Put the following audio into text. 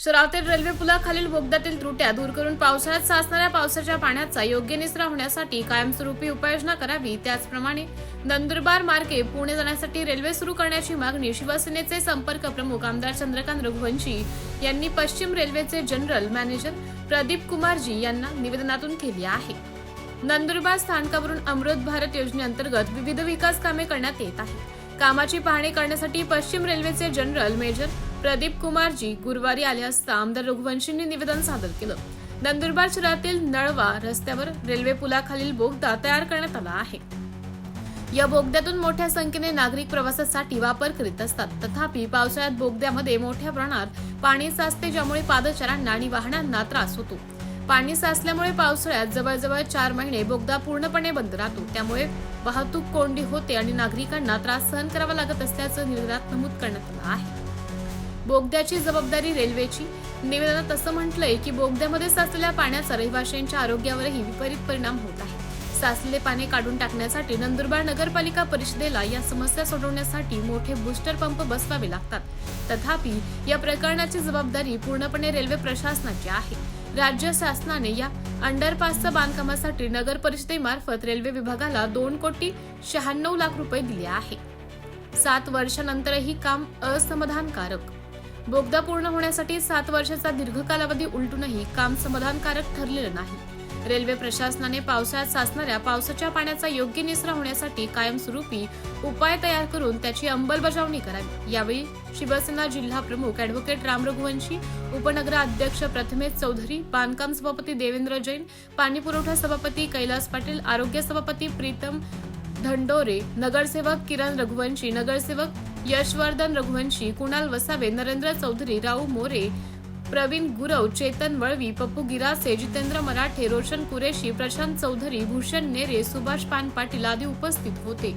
शहरातील रेल्वे पुलाखालील बोगद्यातील त्रुट्या दूर करून पावसाळ्यात साचणाऱ्या पावसाच्या पाण्याचा योग्य निचरा होण्यासाठी कायमस्वरूपी उपाययोजना करावी। त्याचप्रमाणे नंदुरबार मार्गे पुणे जाण्यासाठी रेल्वे सुरू करण्याची मागणी शिवसेनेचे संपर्क प्रमुख आमदार चंद्रकांत रघुवंशी यांनी पश्चिम रेल्वेचे जनरल मॅनेजर प्रदीप कुमारजी यांना निवेदनातून केली आहे। नंदुरबार स्थानकावरून अमृत भारत योजनेअंतर्गत विविध विकास कामे करण्यात येत आहेत। कामाची पाहणी करण्यासाठी पश्चिम रेल्वेचे जनरल मेजर प्रदीप कुमारजी गुरुवारी आले असता आमदार रघुवंशींनी निवेदन सादर केलं। नंदुरबार शहरातील नळवा रस्त्यावर रेल्वे पुलाखालील बोगदा तयार करण्यात आला आहे। या बोगद्यातून मोठ्या संख्येने नागरिक प्रवासासाठी वापर करीत असतात। तथापि पावसाळ्यात बोगद्यामध्ये मोठ्या प्रमाणात पाणी साचते, ज्यामुळे पादचाऱ्यांना आणि वाहनांना त्रास होतो। पाणी साचल्यामुळे पावसाळ्यात जवळजवळ 4 महिने बोगदा पूर्णपणे बंद राहतो। त्यामुळे वाहतूक कोंडी होते आणि नागरिकांना त्रास सहन करावा लागत असल्याचं निवेदनात नमूद करण्यात आलं आहे। बोगद्याची जबाबदारी रेल्वेची। निवेदनात असं म्हटलंय की बोगद्यामध्ये साचलेल्या पाण्याचा रहिवाशांच्या आरोग्यावरही विपरीत परिणाम होत आहे। साचलेले पाणी काढून टाकण्यासाठी नंदुरबार नगरपालिका परिषदेला या समस्या सोडवण्यासाठी मोठे बूस्टर पंप बसवावे लागतात। तथापि या प्रकरणाची जबाबदारी पूर्णपणे रेल्वे प्रशासनाची आहे। राज्य शासनाने या अंडरपासच्या बांधकामासाठी नगर परिषदेमार्फत रेल्वे विभागाला 2,96,00,000 रुपये दिले आहे। 7 वर्षांनंतरही काम असमाधानकारक। बोगदा पूर्ण होण्यासाठी 7 वर्षाचा दीर्घ कालावधी उलटूनही काम समाधानकारक ठरलेलं नाही। रेल्वे प्रशासनाने पावसाळ्यात साचणाऱ्या पावसाच्या पाण्याचा योग्य निचरा होण्यासाठी कायमस्वरूपी उपाय तयार करून त्याची अंमलबजावणी करावी। यावेळी शिवसेना जिल्हा प्रमुख ॲडव्होकेट राम रघुवंशी, उपनगराध्यक्ष प्रथमेश चौधरी, बांधकाम सभापती देवेंद्र जैन, पाणीपुरवठा सभापती कैलास पाटील, आरोग्य सभापती प्रीतम धंडोरे, नगरसेवक किरण रघुवंशी, नगरसेवक यशवर्धन रघुवंशी, कुणाल वसावे, नरेंद्र चौधरी, राऊ मोरे, प्रवीण गुरव, चेतन वळवी, पप्पू गिरासे, जितेंद्र मराठे, रोशन कुरेशी, प्रशांत चौधरी, भूषण नेरे, सुभाष पान पाटील आदी उपस्थित होते।